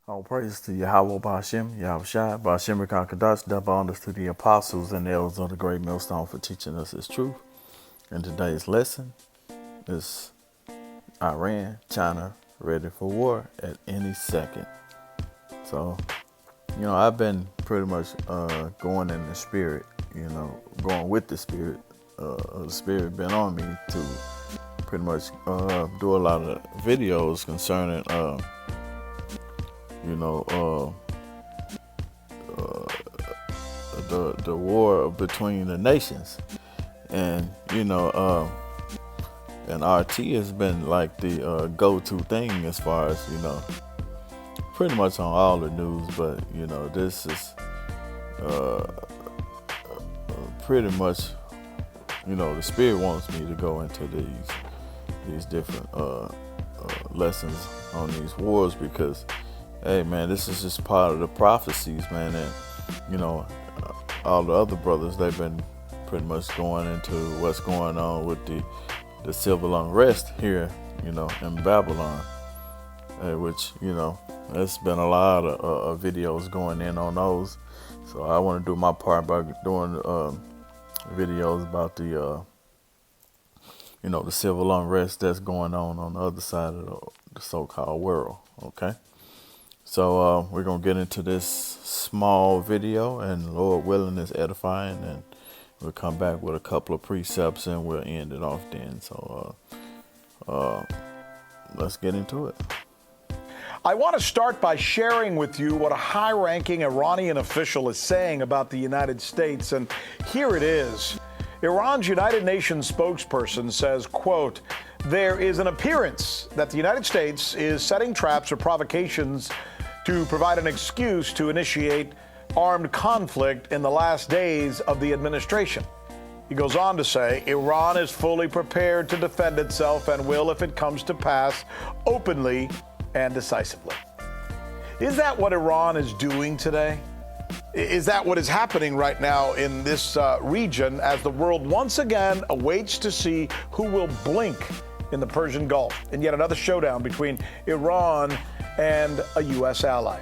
All praise to Yahweh Ba'Shem, Yahweh Shai, Ba'Shem Rekha double honors to the apostles and elders of the great millstone for teaching us his truth. And today's lesson is Iran, China, ready for war at any second. So, I've been pretty much going in the spirit, going with the spirit. The spirit been on me to pretty much do a lot of videos concerning the war between the nations, and and RT has been like the go-to thing as far as pretty much on all the news. But this is pretty much the spirit wants me to go into these different lessons on these wars, because hey man, this is just part of the prophecies, man. And all the other brothers, they've been pretty much going into what's going on with the civil unrest here, in Babylon, which there's been a lot of videos going in on those. So I want to do my part by doing videos about the the civil unrest that's going on the other side of the so-called world. Okay. So we're going to get into this small video, and Lord willing is edifying, and we'll come back with a couple of precepts and we'll end it off then. So let's get into it. I want to start by sharing with you what a high-ranking Iranian official is saying about the United States, and here it is. Iran's United Nations spokesperson says, quote, "There is an appearance that the United States is setting traps or provocations to provide an excuse to initiate armed conflict in the last days of the administration." He goes on to say, Iran is fully prepared to defend itself and will, if it comes to pass, openly and decisively. Is that what Iran is doing today? Is that what is happening right now in this region as the world once again awaits to see who will blink in the Persian Gulf, and yet another showdown between Iran and a U.S. ally?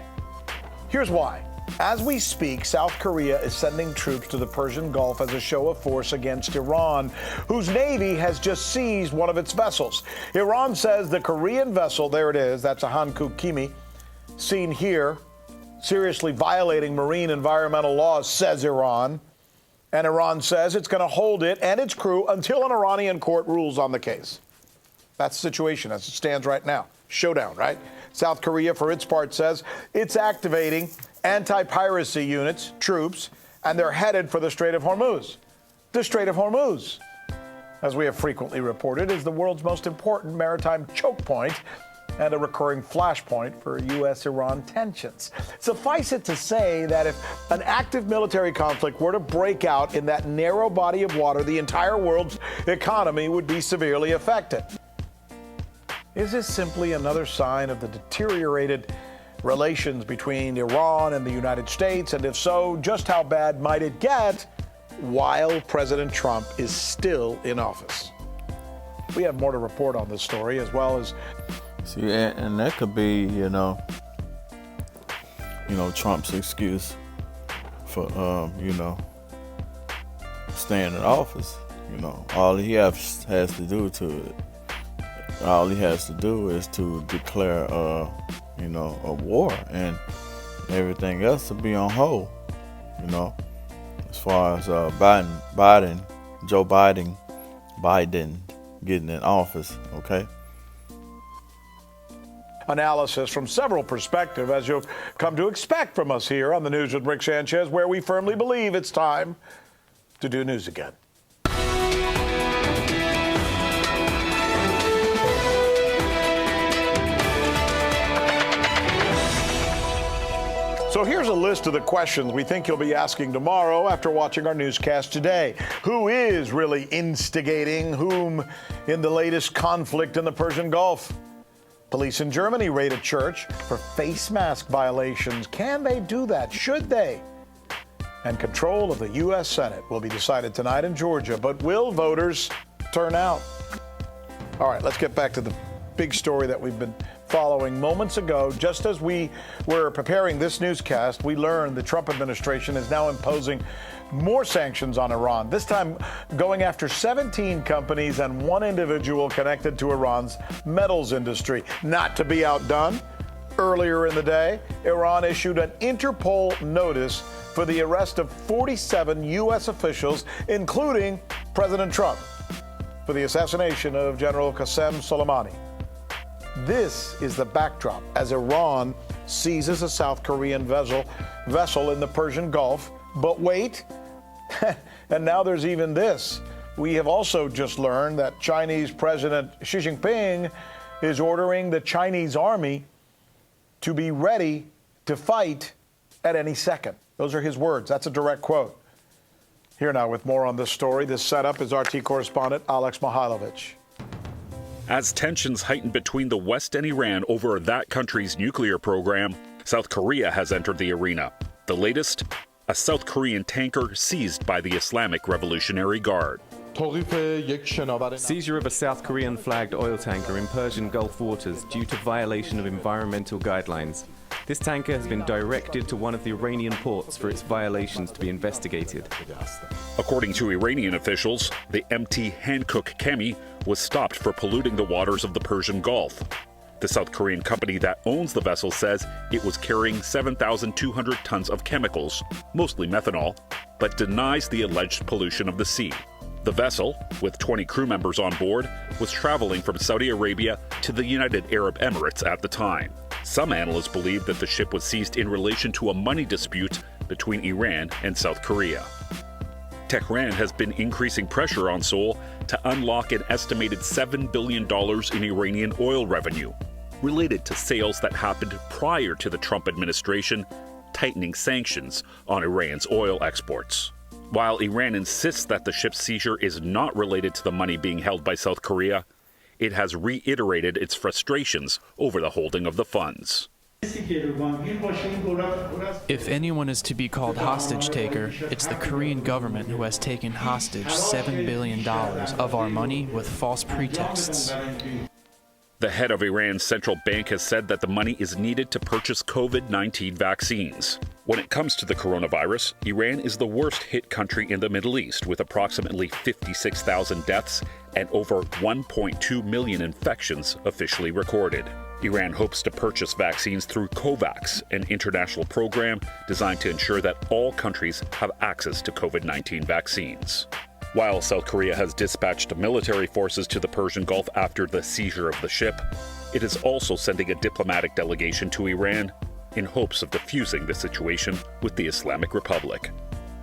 Here's why. As we speak, South Korea is sending troops to the Persian Gulf as a show of force against Iran, whose Navy has just seized one of its vessels. Iran says the Korean vessel, there it is, that's a Hankuk Kimi, seen here, seriously violating marine environmental laws, says Iran. And Iran says it's going to hold it and its crew until an Iranian court rules on the case. That's the situation as it stands right now. Showdown, right? South Korea, for its part, says it's activating anti-piracy units, troops, and they're headed for the Strait of Hormuz. The Strait of Hormuz, as we have frequently reported, is the world's most important maritime choke point and a recurring flashpoint for U.S.-Iran tensions. Suffice it to say that if an active military conflict were to break out in that narrow body of water, the entire world's economy would be severely affected. Is this simply another sign of the deteriorated relations between Iran and the United States? And if so, just how bad might it get while President Trump is still in office? We have more to report on this story, as well as... See, and that could be, Trump's excuse for, staying in office. All he has to do is to declare, a war, and everything else to be on hold. As far as Joe Biden getting in office, okay? Analysis from several perspectives, as you've come to expect from us here on the News with Rick Sanchez, where we firmly believe it's time to do news again. So here's a list of the questions we think you'll be asking tomorrow after watching our newscast today. Who is really instigating whom in the latest conflict in the Persian Gulf? Police in Germany raid a church for face mask violations. Can they do that? Should they? And control of the U.S. Senate will be decided tonight in Georgia, but will voters turn out? All right, let's get back to the big story that we've been following moments ago, just as we were preparing this newscast, we learned the Trump administration is now imposing more sanctions on Iran, this time going after 17 companies and one individual connected to Iran's metals industry. Not to be outdone, earlier in the day, Iran issued an Interpol notice for the arrest of 47 U.S. officials, including President Trump, for the assassination of General Qasem Soleimani. This is the backdrop as Iran seizes a South Korean vessel in the Persian Gulf. But wait, and now there's even this. We have also just learned that Chinese President Xi Jinping is ordering the Chinese army to be ready to fight at any second. Those are his words. That's a direct quote. Here now with more on this story. This setup is RT correspondent Alex Mihailovich. As tensions heighten between the West and Iran over that country's nuclear program, South Korea has entered the arena. The latest, a South Korean tanker seized by the Islamic Revolutionary Guard. Seizure of a South Korean flagged oil tanker in Persian Gulf waters due to violation of environmental guidelines. This tanker has been directed to one of the Iranian ports for its violations to be investigated. According to Iranian officials, the MT Hankook Kemi was stopped for polluting the waters of the Persian Gulf. The South Korean company that owns the vessel says it was carrying 7,200 tons of chemicals, mostly methanol, but denies the alleged pollution of the sea. The vessel, with 20 crew members on board, was traveling from Saudi Arabia to the United Arab Emirates at the time. Some analysts believe that the ship was seized in relation to a money dispute between Iran and South Korea. Tehran has been increasing pressure on Seoul to unlock an estimated $7 billion in Iranian oil revenue, related to sales that happened prior to the Trump administration tightening sanctions on Iran's oil exports. While Iran insists that the ship's seizure is not related to the money being held by South Korea, it has reiterated its frustrations over the holding of the funds. If anyone is to be called hostage taker, it's the Korean government who has taken hostage $7 billion of our money with false pretexts. The head of Iran's central bank has said that the money is needed to purchase COVID-19 vaccines. When it comes to the coronavirus, Iran is the worst hit country in the Middle East, with approximately 56,000 deaths and over 1.2 million infections officially recorded. Iran hopes to purchase vaccines through COVAX, an international program designed to ensure that all countries have access to COVID-19 vaccines. While South Korea has dispatched military forces to the Persian Gulf after the seizure of the ship, it is also sending a diplomatic delegation to Iran in hopes of defusing the situation with the Islamic Republic.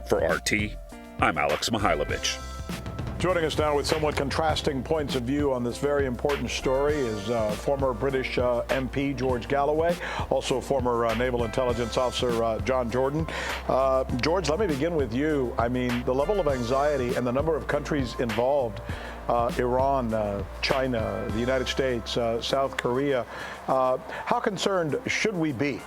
For RT, I'm Alex Mihailovich. Joining us now with somewhat contrasting points of view on this very important story is former British MP George Galloway, also former Naval Intelligence Officer John Jordan. George, let me begin with you. I mean, the level of anxiety and the number of countries involved, Iran, China, the United States, South Korea, how concerned should we be?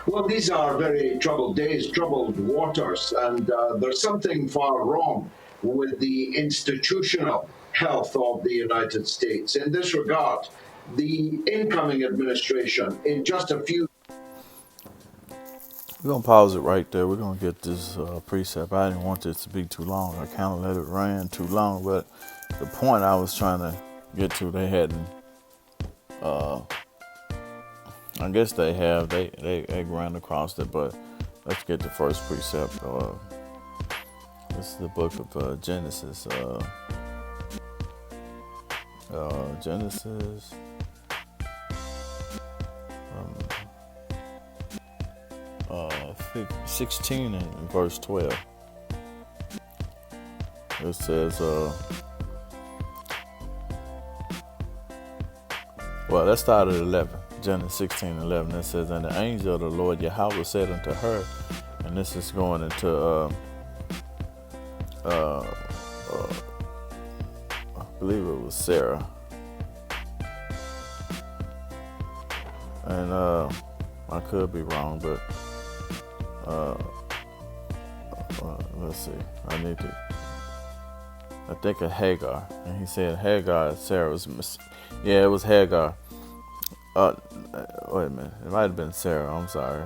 Well, these are very troubled days, troubled waters, and there's something far wrong with the institutional health of the United States. In this regard, the incoming administration, in just a few... We're going to pause it right there. We're going to get this precept. I didn't want this to be too long. I kind of let it run too long, but the point I was trying to get to, they hadn't... I guess they have. They ran across it, but let's get the first precept. This is the book of Genesis. Genesis. 16 and verse 12. It says, well, let's start at 11. Genesis 16:11. It says, and the angel of the Lord Yahweh said unto her, and this is going into, I believe it was Sarah. And I could be wrong, but let's see. I think of Hagar. And he said Hagar, Sarah was, it was Hagar. wait a minute. It might have been Sarah. I'm sorry.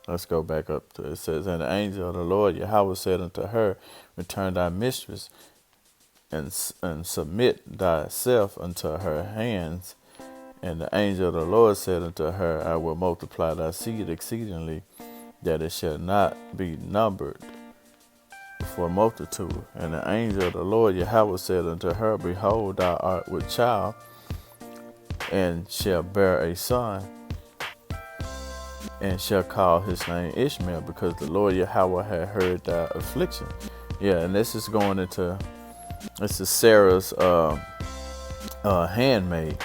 Let's go back up to it. It says, and the angel of the Lord Yahweh said unto her, return thy mistress and submit thyself unto her hands. And the angel of the Lord said unto her, I will multiply thy seed exceedingly, that it shall not be numbered for multitude. And the angel of the Lord Yahweh said unto her, behold, thou art with child, and shall bear a son, and shall call his name Ishmael, because the Lord Yahweh had heard thy affliction. Yeah, and this is going into, this is Sarah's handmaid,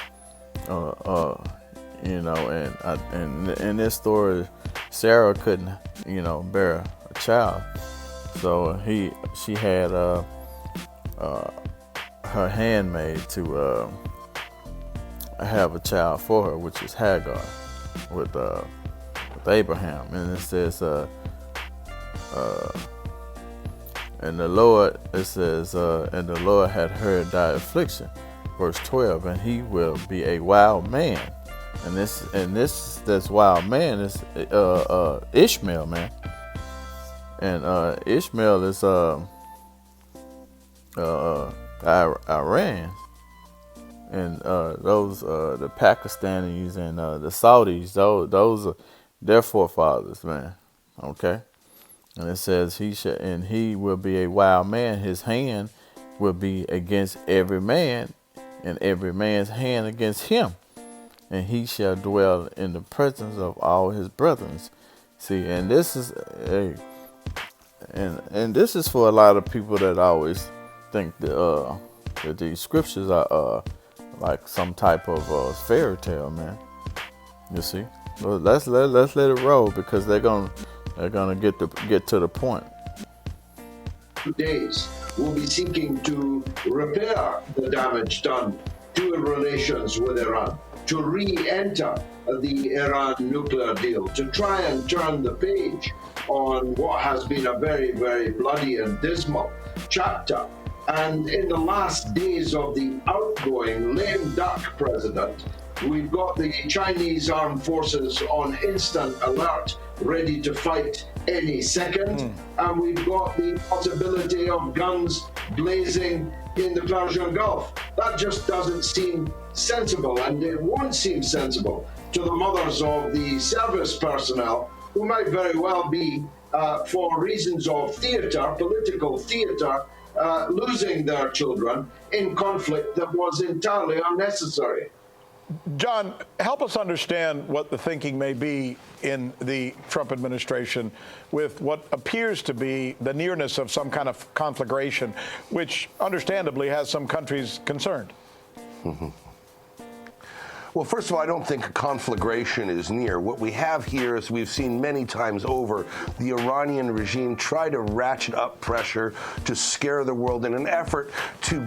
you know, and in this story, Sarah couldn't, you know, bear a child, so she had her handmaid to have a child for her, which is Hagar, with Abraham. And it says, and the Lord, it says, and the Lord had heard thy affliction, verse 12, and he will be a wild man. And this wild man is Ishmael, man. And Ishmael is Iran. And those the Pakistanis and the Saudis, those are their forefathers, man. Okay, and it says he will be a wild man. His hand will be against every man, and every man's hand against him, and he shall dwell in the presence of all his brethren. See, and this is and this is for a lot of people that always think that these scriptures are like some type of fairy tale, man. You see, well, let's let it roll, because they're gonna get to the point. Days will be seeking to repair the damage done to relations with Iran, to re-enter the Iran nuclear deal, to try and turn the page on what has been a very, very bloody and dismal chapter. And in the last days of the outgoing lame duck president, we've got the Chinese armed forces on instant alert, ready to fight any second. And we've got the possibility of guns blazing in the Persian Gulf. That just doesn't seem sensible, and it won't seem sensible to the mothers of the service personnel, who might very well be, for reasons of theater, political theater, losing their children in conflict that was entirely unnecessary. John, help us understand what the thinking may be in the Trump administration with what appears to be the nearness of some kind of conflagration, which understandably has some countries concerned. Well, first of all, I don't think a conflagration is near. What we have here is, we've seen many times over, the Iranian regime try to ratchet up pressure to scare the world in an effort to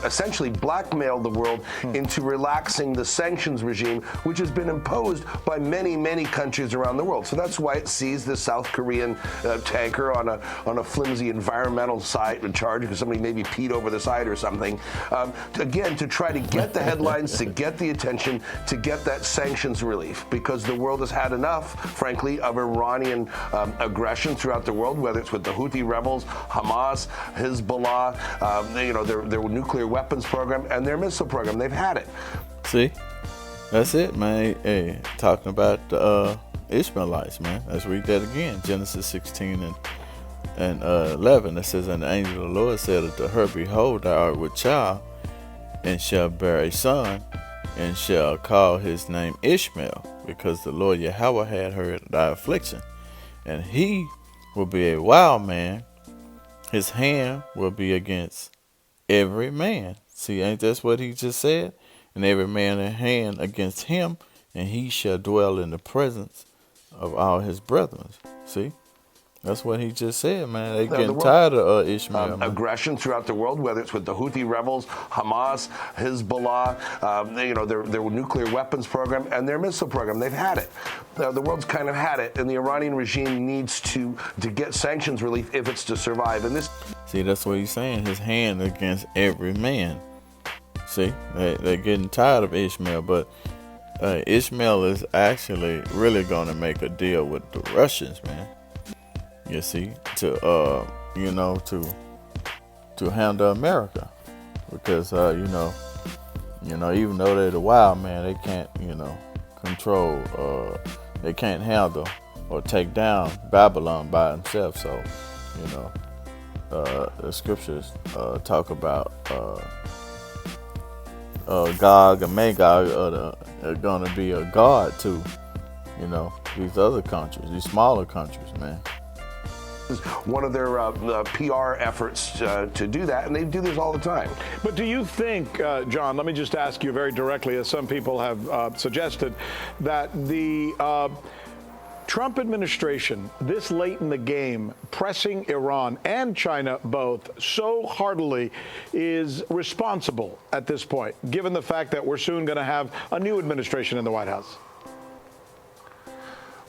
essentially blackmail the world into relaxing the sanctions regime, which has been imposed by many, many countries around the world. So that's why it sees the South Korean tanker on a flimsy environmental site and charge because somebody maybe peed over the side or something. Again, to try to get the headlines, to get the attention, to get that sanctions relief, because the world has had enough, frankly, of Iranian aggression throughout the world, whether it's with the Houthi rebels, Hamas, Hezbollah, their nuclear weapons program and their missile program. They've had it. See, that's it, man. Hey, talking about the Ishmaelites, man. Let's read that again. Genesis 16 and 11. It says, and the angel of the Lord said unto her, behold, thou art with child, and shall bear a son, and shall call his name Ishmael, because the Lord Yahweh had heard thy affliction. And he will be a wild man, his hand will be against every man. See, ain't that what he just said? And every man in hand against him, and he shall dwell in the presence of all his brethren. See? That's what he just said, man. They getting tired of Ishmael. Aggression throughout the world, whether it's with the Houthi rebels, Hamas, Hezbollah, their nuclear weapons program and their missile program. They've had it. The world's kind of had it, and the Iranian regime needs to get sanctions relief if it's to survive. And this. See, that's what he's saying. His hand against every man. See, they're getting tired of Ishmael, but Ishmael is actually really going to make a deal with the Russians, man. You see, to handle America, because even though they're the wild man, they can't control, they can't handle or take down Babylon by themselves. So the scriptures talk about Gog and Magog are going to be a guard to these other countries, these smaller countries, man. One of their PR efforts to do that, and they do this all the time. But do you think, John, let me just ask you very directly, as some people have suggested, that the Trump administration, this late in the game, pressing Iran and China both so heartily, is responsible at this point, given the fact that we're soon going to have a new administration in the White House?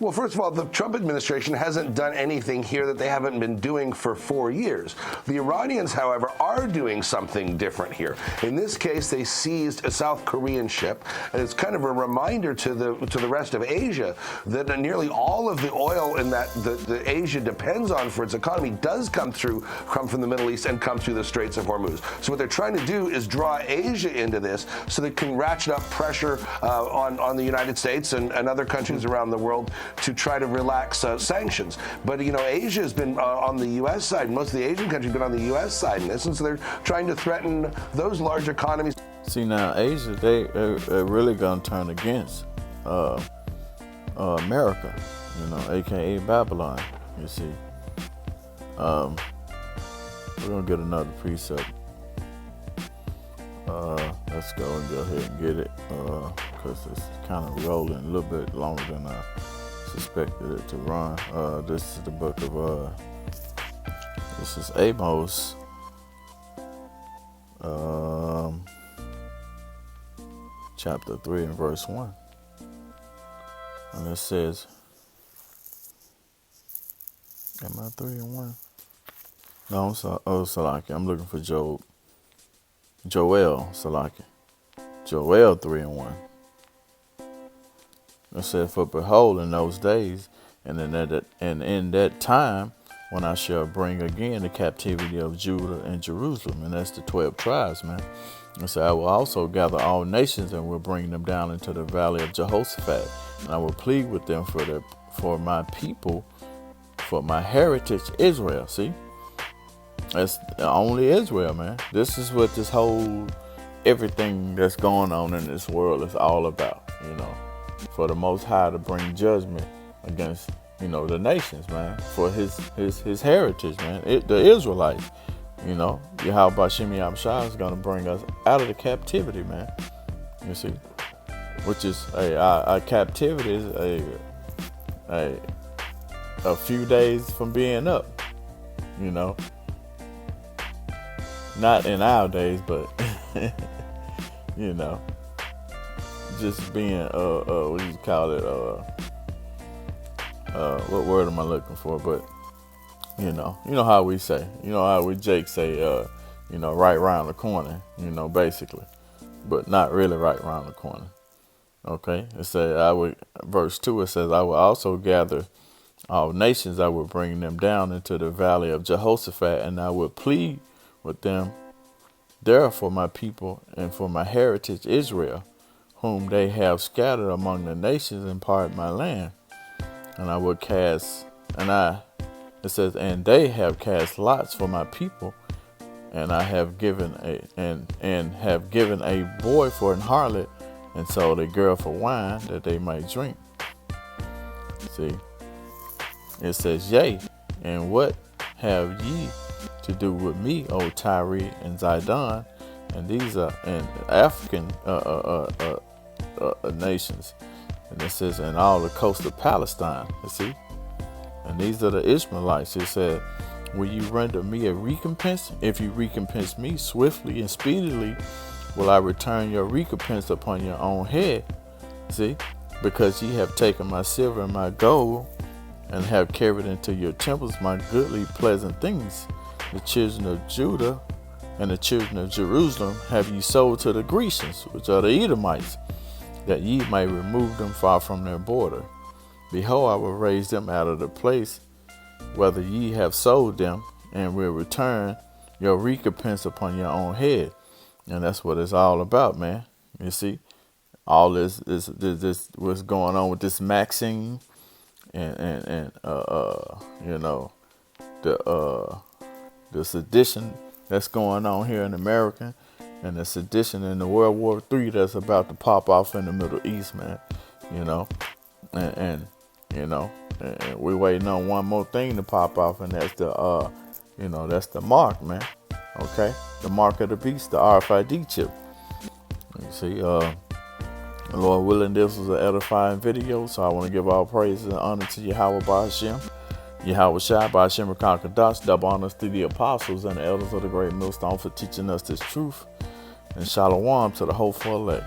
Well, first of all, the Trump administration hasn't done anything here that they haven't been doing for 4 years. The Iranians, however, are doing something different here. In this case, they seized a South Korean ship, and it's kind of a reminder to the rest of Asia that nearly all of the oil in that the Asia depends on for its economy does come from the Middle East and come through the Straits of Hormuz. So what they're trying to do is draw Asia into this so they can ratchet up pressure on the United States and other countries around the world to try to relax sanctions. But, Asia has been on the U.S. side. Most of the Asian countries have been on the U.S. side in this, and so they're trying to threaten those large economies. See, now, Asia, they're really going to turn against America, a.k.a. Babylon, you see. We're going to get another precept. Let's go ahead and get it, because it's kind of rolling a little bit longer than I suspected it to run. This is the book of this is Amos, chapter 3 and verse 1, and it says, am I 3 and 1? No, Salaki, I'm looking for Joel Salaki, Joel 3 and 1. It said, for behold, in those days, and in that time, when I shall bring again the captivity of Judah and Jerusalem, and that's the 12 tribes, man. And so I will also gather all nations and will bring them down into the valley of Jehoshaphat, and I will plead with them for my people, for my heritage Israel. See, that's only Israel, man. This is what this whole everything that's going on in this world is all about, for the Most High to bring judgment against, the nations, man, for his heritage, man, the Israelites, Yahweh Shemi Abshai is going to bring us out of the captivity, man, you see, which is our captivity is a few days from being up, not in our days, but, just being what do you call it, what word am I looking for, but how we say, how we Jake say, right around the corner, basically, but not really right around the corner. Okay, it said verse 2, it says, I will also gather all nations, I will bring them down into the valley of Jehoshaphat, and I will plead with them there for my people and for my heritage Israel, whom they have scattered among the nations and part my land. And I will cast, it says, and they have cast lots for my people, and I have given have given a boy for an harlot, and sold a girl for wine that they might drink. See, it says, yea, and what have ye to do with me, O Tyre and Zidon? And these are African nations. And it says, and all the coast of Palestine, you see? And these are the Ishmaelites. It said, will you render me a recompense? If you recompense me swiftly and speedily, will I return your recompense upon your own head? See? Because ye have taken my silver and my gold, and have carried into your temples my goodly pleasant things. The children of Judah and the children of Jerusalem have ye sold to the Grecians, which are the Edomites. that ye may remove them far from their border. Behold, I will raise them out of the place whether ye have sold them, and will return your recompense upon your own head. And that's what it's all about, man. You see, all this what's going on with this Maxine and you know, the sedition that's going on here in America, and the sedition in the World War III that's about to pop off in the Middle East, man. You know, and you know, and we're waiting on one more thing to pop off, and that's the you know, that's the mark, man. Okay, the mark of the beast, the RFID chip. You see, Lord willing, this was an edifying video, so I want to give all praise and honor to Yahweh Ba'ashem, Yahweh Shai, Ba'ashem Rakon, double honors to the apostles and the elders of the great millstone for teaching us this truth, and shalom to the hopeful elect.